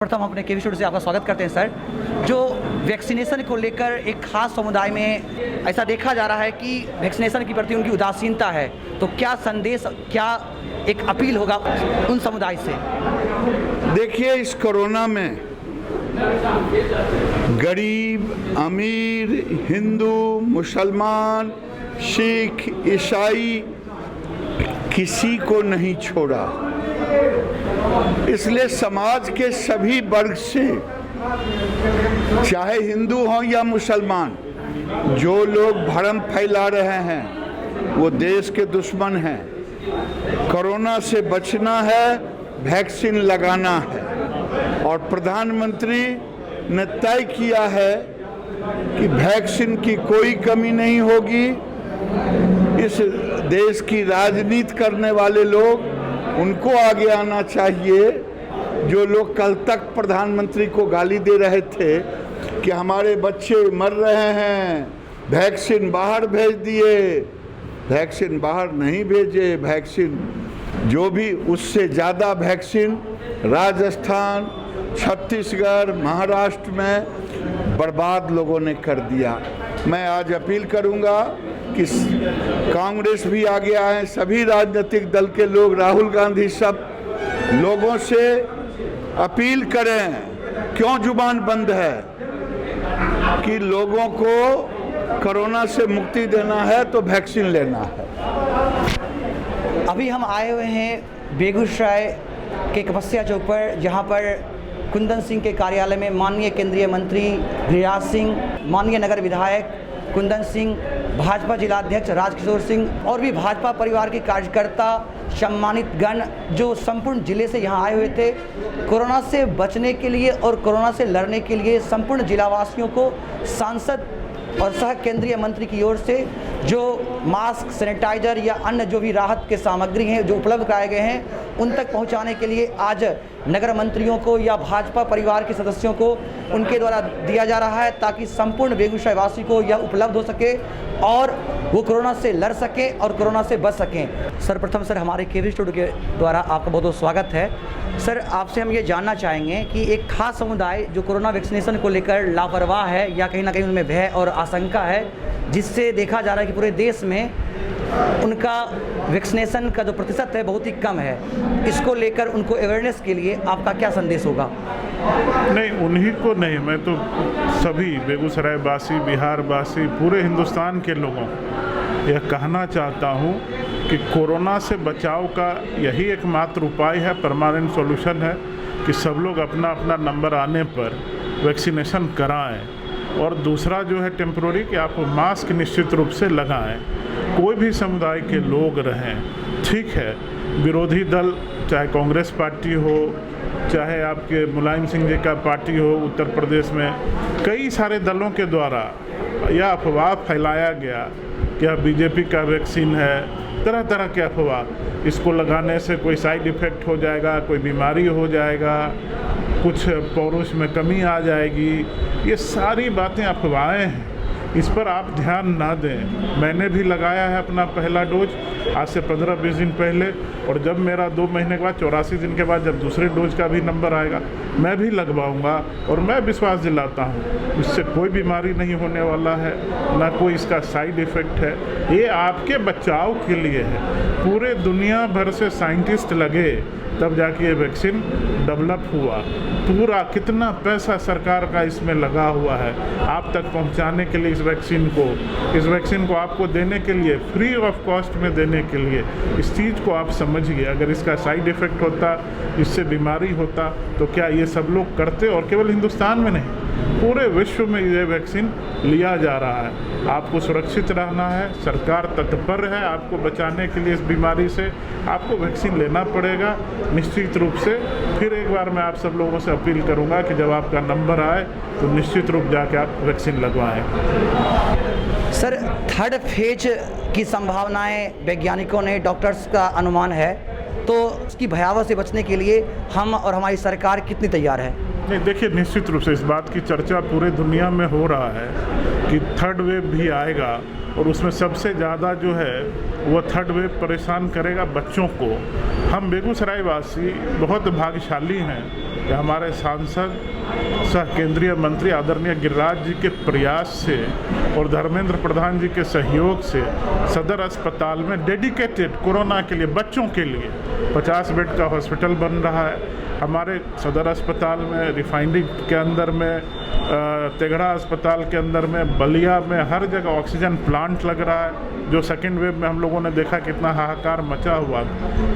प्रथम अपने केवी स्टूडियो से आपका स्वागत करते हैं सर। जो वैक्सीनेशन को लेकर एक खास समुदाय में ऐसा देखा जा रहा है कि वैक्सीनेशन के प्रति उनकी उदासीनता है, तो क्या संदेश, क्या एक अपील होगा उन समुदाय से? देखिए, इस कोरोना में गरीब, अमीर, हिंदू, मुसलमान, सिख, ईसाई किसी को नहीं छोड़ा। इसलिए समाज के सभी वर्ग से, चाहे हिंदू हों या मुसलमान, जो लोग भ्रम फैला रहे हैं वो देश के दुश्मन हैं। कोरोना से बचना है, वैक्सीन लगाना है, और प्रधानमंत्री ने तय किया है कि वैक्सीन की कोई कमी नहीं होगी। इस देश की राजनीति करने वाले लोग, उनको आगे आना चाहिए। जो लोग कल तक प्रधानमंत्री को गाली दे रहे थे कि हमारे बच्चे मर रहे हैं, वैक्सीन बाहर भेज दिए, वैक्सीन बाहर नहीं भेजे। वैक्सीन जो भी, उससे ज़्यादा वैक्सीन राजस्थान, छत्तीसगढ़, महाराष्ट्र में बर्बाद लोगों ने कर दिया। मैं आज अपील करूंगा कि कांग्रेस भी आगे आए, सभी राजनीतिक दल के लोग, राहुल गांधी, सब लोगों से अपील करें, क्यों जुबान बंद है, कि लोगों को कोरोना से मुक्ति देना है तो वैक्सीन लेना है। अभी हम आए हुए हैं बेगूसराय के कपस्या चौक पर, जहां पर कुंदन सिंह के कार्यालय में माननीय केंद्रीय मंत्री गिरिराज सिंह, माननीय नगर विधायक कुंदन सिंह, भाजपा जिलाध्यक्ष राजकिशोर सिंह और भी भाजपा परिवार के कार्यकर्ता, सम्मानित गण जो संपूर्ण जिले से यहाँ आए हुए थे, कोरोना से बचने के लिए और कोरोना से लड़ने के लिए संपूर्ण जिलावासियों को सांसद और सह केंद्रीय मंत्री की ओर से जो मास्क, सैनिटाइजर या अन्य जो भी राहत के सामग्री हैं जो उपलब्ध कराए गए हैं, उन तक पहुंचाने के लिए आज नगर मंत्रियों को या भाजपा परिवार के सदस्यों को उनके द्वारा दिया जा रहा है, ताकि संपूर्ण बेगूसराय वासी को यह उपलब्ध हो सके और वो कोरोना से लड़ सके और कोरोना से बच सकें। सर्वप्रथम सर, हमारे केवी स्टूडियो के द्वारा आपका बहुत बहुत स्वागत है। सर, आपसे हम ये जानना चाहेंगे कि एक खास समुदाय जो कोरोना वैक्सीनेशन को लेकर लापरवाह है या कहीं ना कहीं उनमें भय और आशंका है, जिससे देखा जा रहा है कि पूरे देश में उनका वैक्सीनेशन का जो प्रतिशत है बहुत ही कम है, इसको लेकर उनको अवेयरनेस के लिए आपका क्या संदेश होगा? नहीं, उन्हीं को नहीं, मैं तो सभी बेगूसराय वासी, बिहार वासी, पूरे हिंदुस्तान के लोगों को यह कहना चाहता हूँ कि कोरोना से बचाव का यही एकमात्र उपाय है, परमानेंट सॉल्यूशन है कि सब लोग अपना अपना नंबर आने पर वैक्सीनेशन कराएं। और दूसरा जो है टेम्प्रोरी, कि आप मास्क निश्चित रूप से लगाएं। कोई भी समुदाय के लोग रहें, ठीक है, विरोधी दल चाहे कांग्रेस पार्टी हो, चाहे आपके मुलायम सिंह जी का पार्टी हो, उत्तर प्रदेश में कई सारे दलों के द्वारा यह अफवाह फैलाया गया कि यह बीजेपी का वैक्सीन है, तरह तरह के अफवाह, इसको लगाने से कोई साइड इफ़ेक्ट हो जाएगा, कोई बीमारी हो जाएगा, कुछ पौरुष में कमी आ जाएगी, ये सारी बातें अफवाहें हैं। इस पर आप ध्यान ना दें। मैंने भी लगाया है अपना पहला डोज आज से 15-20 दिन पहले, और जब मेरा 2 महीने के बाद 84 दिन के बाद जब दूसरे डोज का भी नंबर आएगा, मैं भी लगवाऊंगा। और मैं विश्वास दिलाता हूँ, इससे कोई बीमारी नहीं होने वाला है, ना कोई इसका साइड इफ़ेक्ट है। ये आपके बचाव के लिए है। पूरे दुनिया भर से साइंटिस्ट लगे तब जाके ये वैक्सीन डेवलप हुआ। पूरा कितना पैसा सरकार का इसमें लगा हुआ है आप तक पहुंचाने के लिए। इस वैक्सीन को आपको देने के लिए, फ्री ऑफ कॉस्ट में देने के लिए, इस चीज़ को आप समझिए। अगर इसका साइड इफ़ेक्ट होता, इससे बीमारी होता, तो क्या ये सब लोग करते? और केवल हिंदुस्तान में नहीं, पूरे विश्व में ये वैक्सीन लिया जा रहा है। आपको सुरक्षित रहना है, सरकार तत्पर है आपको बचाने के लिए। इस बीमारी से आपको वैक्सीन लेना पड़ेगा निश्चित रूप से। फिर एक बार मैं आप सब लोगों से अपील करूंगा कि जब आपका नंबर आए तो निश्चित रूप जाके आप वैक्सीन लगवाएं। सर, थर्ड फेज की संभावनाएं वैज्ञानिकों ने, डॉक्टर्स का अनुमान है, तो उसकी भयावह से बचने के लिए हम और हमारी सरकार कितनी तैयार है? नहीं, देखिए, निश्चित रूप से इस बात की चर्चा पूरे दुनिया में हो रहा है कि थर्ड वेव भी आएगा, और उसमें सबसे ज़्यादा जो है वो थर्ड वेव परेशान करेगा बच्चों को। हम बेगूसराय वासी बहुत भाग्यशाली हैं कि हमारे सांसद सह केंद्रीय मंत्री आदरणीय गिरिराज जी के प्रयास से और धर्मेंद्र प्रधान जी के सहयोग से सदर अस्पताल में डेडिकेटेड कोरोना के लिए, बच्चों के लिए 50 बेड का हॉस्पिटल बन रहा है। हमारे सदर अस्पताल में, रिफाइनरी के अंदर में, तेघड़ा अस्पताल के अंदर में, बलिया में, हर जगह ऑक्सीजन प्लांट लग रहा है। जो सेकेंड वेव में हम लोगों ने देखा कितना हाहाकार मचा हुआ।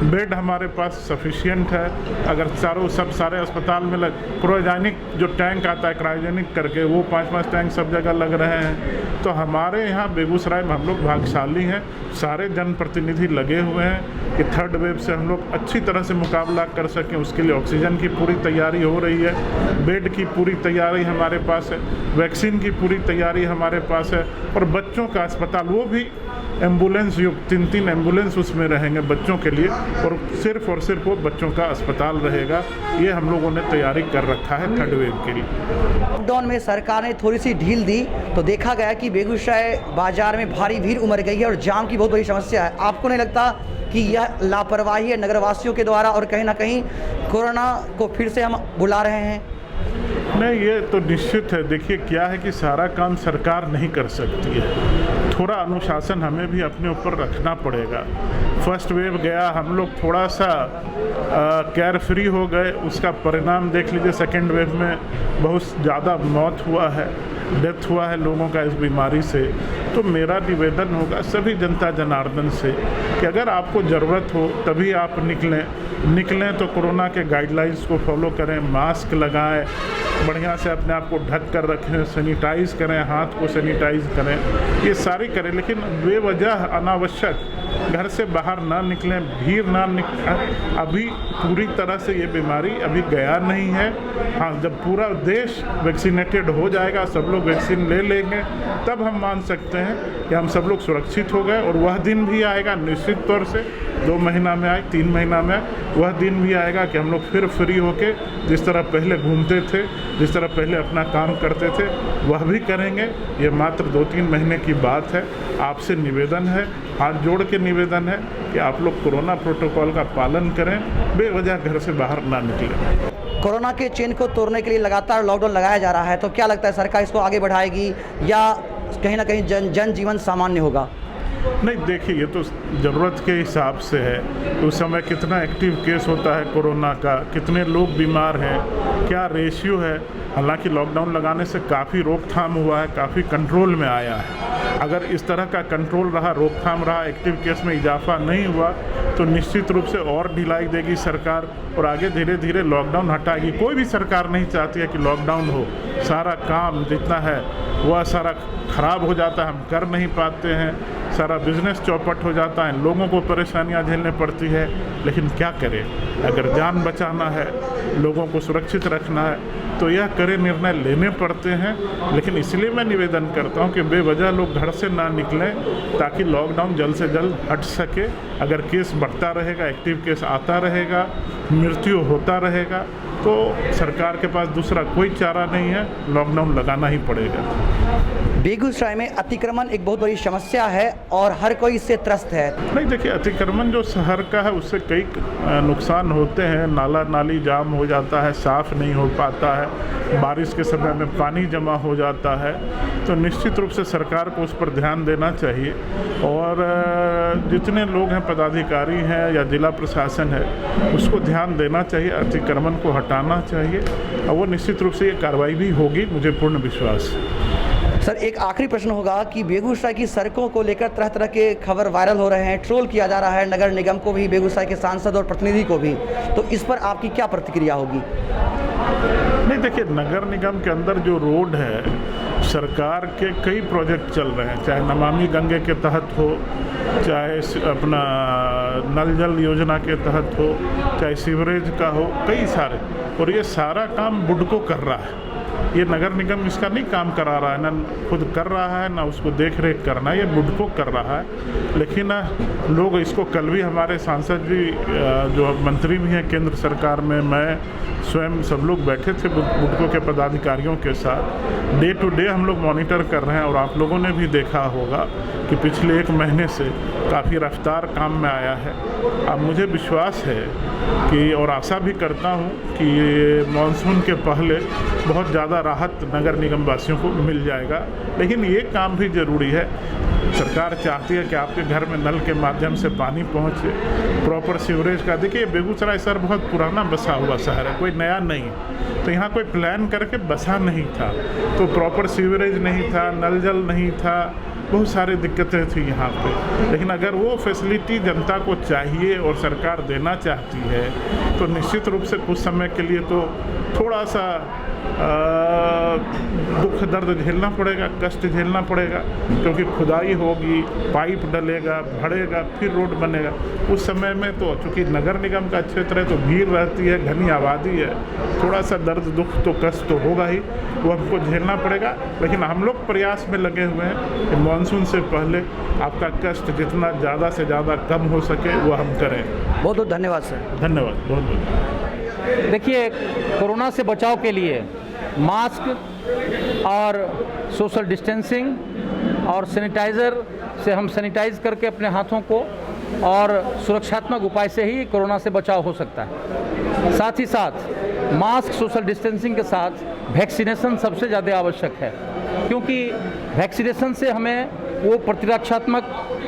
बेड हमारे पास सफिशिएंट है। अगर सारे अस्पताल में क्रायोजेनिक जो टैंक आता है क्रायोजेनिक करके, वो 5-5 टैंक सब जगह लग रहे हैं। तो हमारे यहाँ बेगूसराय में हम लोग भाग्यशाली हैं, सारे जनप्रतिनिधि लगे हुए हैं कि थर्ड वेव से हम लोग अच्छी तरह से मुकाबला कर सकें। उसके लिए ऑक्सीजन की पूरी तैयारी हो रही है, बेड की पूरी तैयारी हमारे पास है, वैक्सीन की पूरी तैयारी हमारे पास है, और बच्चों का अस्पताल, वो भी एम्बुलेंस युक्त 3 एम्बुलेंस उसमें रहेंगे बच्चों के लिए, और सिर्फ वो बच्चों का अस्पताल रहेगा। ये हम लोगों ने तैयारी कर रखा है थर्ड वेव के लिए। लॉकडाउन में सरकार ने थोड़ी सी ढील दी तो देखा गया कि बेगूसराय बाजार में भारी भीड़ उमड़ गई है और जाम की बहुत बड़ी समस्या है। आपको नहीं लगता कि यह लापरवाही है नगरवासियों के द्वारा और कहीं ना कहीं कोरोना को फिर से हम बुला रहे हैं? नहीं, ये तो निश्चित है। देखिए, क्या है कि सारा काम सरकार नहीं कर सकती है, थोड़ा अनुशासन हमें भी अपने ऊपर रखना पड़ेगा। फर्स्ट वेव गया, हम लोग थोड़ा सा केयर फ्री हो गए, उसका परिणाम देख लीजिए। सेकेंड वेव में बहुत ज़्यादा मौत हुआ है, डेथ हुआ है लोगों का इस बीमारी से। तो मेरा निवेदन होगा सभी जनता जनार्दन से कि अगर आपको ज़रूरत हो तभी आप निकलें तो कोरोना के गाइडलाइंस को फॉलो करें, मास्क लगाएं, बढ़िया से अपने आप को ढक कर रखें, सैनिटाइज़ करें, हाथ को सैनिटाइज़ करें, ये सारी करें। लेकिन बेवजह अनावश्यक घर से बाहर ना निकलें, भीड़ ना निकलें। अभी पूरी तरह से ये बीमारी अभी गया नहीं है। हाँ, जब पूरा देश वैक्सीनेटेड हो जाएगा, सब लोग वैक्सीन ले लेंगे, तब हम मान सकते हैं कि हम सब लोग सुरक्षित हो गए। और वह दिन भी आएगा निश्चित तौर से, 2 महीना में आए, 3 महीना में आए, वह दिन भी आएगा कि हम लोग फिर फ्री होके जिस तरह पहले घूमते थे, जिस तरह पहले अपना काम करते थे, वह भी करेंगे। ये मात्र 2-3 महीने की बात है। आपसे निवेदन है, हाथ जोड़ के निवेदन है कि आप लोग कोरोना प्रोटोकॉल का पालन करें, बेवजह घर से बाहर ना निकलें। कोरोना के चेन को तोड़ने के लिए लगातार लॉकडाउन लगाया जा रहा है, तो क्या लगता है सरकार इसको आगे बढ़ाएगी या कहीं ना कहीं जनजीवन सामान्य होगा? नहीं, देखिए, ये तो ज़रूरत के हिसाब से है। उस समय कितना एक्टिव केस होता है कोरोना का, कितने लोग बीमार हैं, क्या रेशियो है। हालांकि लॉकडाउन लगाने से काफ़ी रोकथाम हुआ है, काफ़ी कंट्रोल में आया है। अगर इस तरह का कंट्रोल रहा, रोकथाम रहा, एक्टिव केस में इजाफा नहीं हुआ, तो निश्चित रूप से और ढिलाई देगी सरकार और आगे धीरे धीरे लॉकडाउन हटाएगी। कोई भी सरकार नहीं चाहती है कि लॉकडाउन हो। सारा काम जितना है वह सारा ख़राब हो जाता है, हम कर नहीं पाते हैं, सारा बिजनेस चौपट हो जाता है, लोगों को परेशानियां झेलने पड़ती है। लेकिन क्या करें, अगर जान बचाना है, लोगों को सुरक्षित रखना है, तो यह कड़े निर्णय लेने पड़ते हैं। लेकिन इसलिए मैं निवेदन करता हूं कि बेवजह लोग घर से ना निकलें, ताकि लॉकडाउन जल्द से जल्द हट सके। अगर केस बढ़ता रहेगा, एक्टिव केस आता रहेगा, मृत्यु होता रहेगा, तो सरकार के पास दूसरा कोई चारा नहीं है, लॉकडाउन लगाना ही पड़ेगा। बेगूसराय में अतिक्रमण एक बहुत बड़ी समस्या है और हर कोई इससे त्रस्त है। नहीं, देखिए, अतिक्रमण जो शहर का है उससे कई नुकसान होते हैं। नाला नाली जाम हो जाता है, साफ़ नहीं हो पाता है, बारिश के समय में पानी जमा हो जाता है। तो निश्चित रूप से सरकार को उस पर ध्यान देना चाहिए और जितने लोग हैं, पदाधिकारी हैं या जिला प्रशासन है, उसको ध्यान देना चाहिए, अतिक्रमण को हटाना चाहिए और वो निश्चित रूप से ये कार्रवाई भी होगी, मुझे पूर्ण विश्वास है। सर, एक आखिरी प्रश्न होगा कि बेगूसराय की सड़कों को लेकर तरह तरह के खबर वायरल हो रहे हैं, ट्रोल किया जा रहा है नगर निगम को भी, बेगूसराय के सांसद और प्रतिनिधि को भी, तो इस पर आपकी क्या प्रतिक्रिया होगी? नहीं, देखिए, नगर निगम के अंदर जो रोड है, सरकार के कई प्रोजेक्ट चल रहे हैं, चाहे नमामि गंगे के तहत हो, चाहे अपना नल जल योजना के तहत हो, चाहे सीवरेज का हो, कई सारे, और ये सारा काम बुडको कर रहा है। ये नगर निगम इसका नहीं काम करा रहा है, ना खुद कर रहा है, ना उसको देख रेख करना है, ये बुडको कर रहा है। लेकिन लोग इसको, कल भी हमारे सांसद जी जो मंत्री भी हैं केंद्र सरकार में, मैं स्वयं सब लोग बैठे थे बुडको के पदाधिकारियों के साथ। डे टू डे हम लोग मॉनिटर कर रहे हैं और आप लोगों ने भी देखा होगा कि पिछले 1 महीने से काफ़ी रफ्तार काम में आया है। अब मुझे विश्वास है कि, और आशा भी करता हूँ कि ये मानसून के पहले बहुत ज़्यादा राहत नगर निगम वासियों को मिल जाएगा। लेकिन ये काम भी ज़रूरी है, सरकार चाहती है कि आपके घर में नल के माध्यम से पानी पहुँचे, प्रॉपर सीवरेज का। देखिए बेगूसराय शहर बहुत पुराना बसा हुआ शहर है, कोई नया नहीं, तो यहाँ कोई प्लान करके बसा नहीं था, तो प्रॉपर सीवरेज नहीं था, नल जल नहीं था, बहुत सारी दिक्कतें थी यहाँ पे। लेकिन अगर वो फैसिलिटी जनता को चाहिए और सरकार देना चाहती है तो निश्चित रूप से कुछ समय के लिए तो थोड़ा सा दुख दर्द झेलना पड़ेगा, कष्ट झेलना पड़ेगा, क्योंकि खुदाई होगी, पाइप डलेगा, भरेगा, फिर रोड बनेगा। उस समय में तो चूँकि नगर निगम का क्षेत्र है तो भीड़ रहती है, घनी आबादी है, थोड़ा सा दर्द दुख तो कष्ट तो होगा ही, वो हमको झेलना पड़ेगा। लेकिन हम लोग प्रयास में लगे हुए हैं कि मानसून से पहले आपका कष्ट जितना ज़्यादा से ज़्यादा कम हो सके वो हम करें। बहुत बहुत धन्यवाद सर। धन्यवाद, बहुत बहुत। देखिए, कोरोना से बचाव के लिए मास्क और सोशल डिस्टेंसिंग और सैनिटाइज़र से हम सैनिटाइज करके अपने हाथों को, और सुरक्षात्मक उपाय से ही कोरोना से बचाव हो सकता है। साथ ही साथ मास्क, सोशल डिस्टेंसिंग के साथ वैक्सीनेशन सबसे ज़्यादा आवश्यक है, क्योंकि वैक्सीनेशन से हमें वो प्रतिरक्षात्मक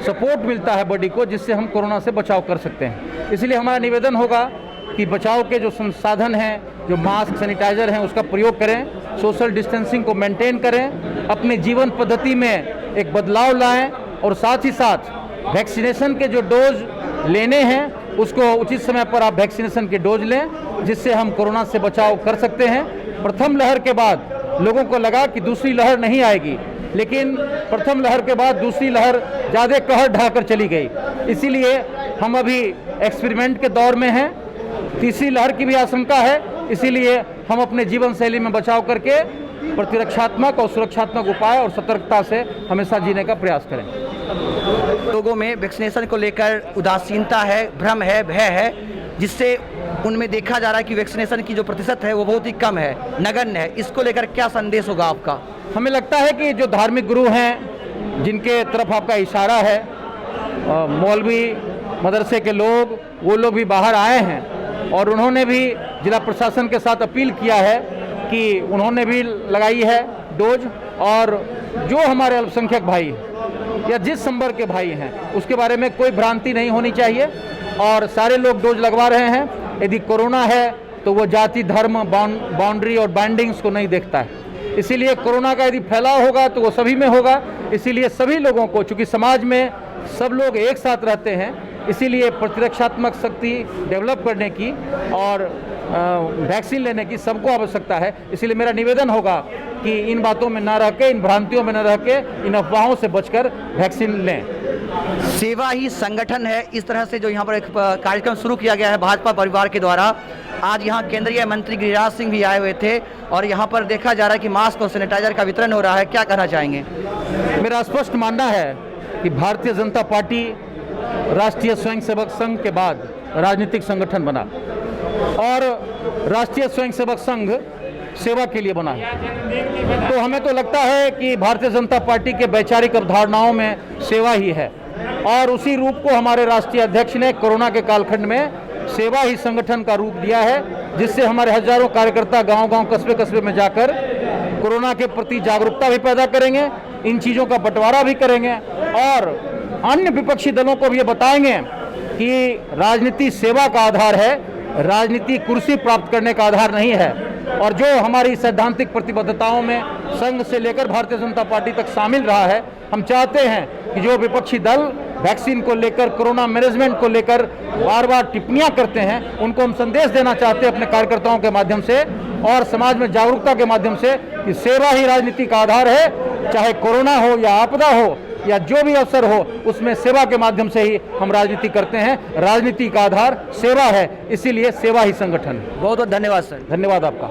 सपोर्ट मिलता है बॉडी को, जिससे हम कोरोना से बचाव कर सकते हैं। इसलिए हमारा निवेदन होगा कि बचाव के जो संसाधन हैं, जो मास्क, सैनिटाइज़र हैं, उसका प्रयोग करें, सोशल डिस्टेंसिंग को मेंटेन करें, अपने जीवन पद्धति में एक बदलाव लाएं, और साथ ही साथ वैक्सीनेशन के जो डोज लेने हैं उसको उचित समय पर आप वैक्सीनेशन के डोज लें, जिससे हम कोरोना से बचाव कर सकते हैं। प्रथम लहर के बाद लोगों को लगा कि दूसरी लहर नहीं आएगी, लेकिन प्रथम लहर के बाद दूसरी लहर ज़्यादा कहर ढाकर चली गई। इसीलिए हम अभी एक्सपेरिमेंट के दौर में हैं, तीसरी लहर की भी आशंका है, इसीलिए हम अपने जीवन शैली में बचाव करके प्रतिरक्षात्मक और सुरक्षात्मक उपाय और सतर्कता से हमेशा जीने का प्रयास करें। लोगों में वैक्सीनेशन को लेकर उदासीनता है, भ्रम है, भय है, जिससे उनमें देखा जा रहा है कि वैक्सीनेशन की जो प्रतिशत है वो बहुत ही कम है, नगण्य है। इसको लेकर क्या संदेश होगा आपका? हमें लगता है कि जो धार्मिक गुरु हैं, जिनके तरफ आपका इशारा है, मौलवी, मदरसे के लोग, वो लोग भी बाहर आए हैं और उन्होंने भी जिला प्रशासन के साथ अपील किया है कि उन्होंने भी लगाई है डोज, और जो हमारे अल्पसंख्यक भाई या जिस संवर्ग के भाई हैं उसके बारे में कोई भ्रांति नहीं होनी चाहिए, और सारे लोग डोज लगवा रहे हैं। यदि कोरोना है तो वो जाति, धर्म, बाउंड्री और बाइंडिंग्स को नहीं देखता है। इसीलिए कोरोना का यदि फैलाव होगा तो वो सभी में होगा। इसीलिए सभी लोगों को, चूँकि समाज में सब लोग एक साथ रहते हैं, इसीलिए प्रतिरक्षात्मक शक्ति डेवलप करने की और वैक्सीन लेने की सबको आवश्यकता है। इसलिए मेरा निवेदन होगा कि इन बातों में ना रह के, इन भ्रांतियों में न रह के, इन अफवाहों से बचकर वैक्सीन लें। सेवा ही संगठन है, इस तरह से जो यहाँ पर एक कार्यक्रम शुरू किया गया है भाजपा परिवार के द्वारा। आज यहाँ केंद्रीय मंत्री गिरिराज सिंह भी आए हुए थे और यहाँ पर देखा जा रहा है कि मास्क और सैनिटाइजर का वितरण हो रहा है। क्या कहना चाहेंगे? मेरा स्पष्ट मानना है कि भारतीय जनता पार्टी राष्ट्रीय स्वयंसेवक संघ के बाद राजनीतिक संगठन बना, और राष्ट्रीय स्वयंसेवक संघ सेवा के लिए बना है। तो हमें तो लगता है कि भारतीय जनता पार्टी के वैचारिक अवधारणाओं में सेवा ही है, और उसी रूप को हमारे राष्ट्रीय अध्यक्ष ने कोरोना के कालखंड में सेवा ही संगठन का रूप दिया है, जिससे हमारे हजारों कार्यकर्ता गांव-गांव, कस्बे-कस्बे में जाकर कोरोना के प्रति जागरूकता भी पैदा करेंगे, इन चीज़ों का बंटवारा भी करेंगे, और अन्य विपक्षी दलों को भी ये बताएंगे कि राजनीति सेवा का आधार है, राजनीति कुर्सी प्राप्त करने का आधार नहीं है। और जो हमारी सैद्धांतिक प्रतिबद्धताओं में संघ से लेकर भारतीय जनता पार्टी तक शामिल रहा है, हम चाहते हैं कि जो विपक्षी दल वैक्सीन को लेकर, कोरोना मैनेजमेंट को लेकर बार बार टिप्पणियां करते हैं, उनको हम संदेश देना चाहते हैं अपने कार्यकर्ताओं के माध्यम से और समाज में जागरूकता के माध्यम से कि सेवा ही राजनीति का आधार है। चाहे कोरोना हो या आपदा हो या जो भी अवसर हो, उसमें सेवा के माध्यम से ही हम राजनीति करते हैं। राजनीति का आधार सेवा है, इसीलिए सेवा ही संगठन। बहुत बहुत धन्यवाद सर। धन्यवाद आपका।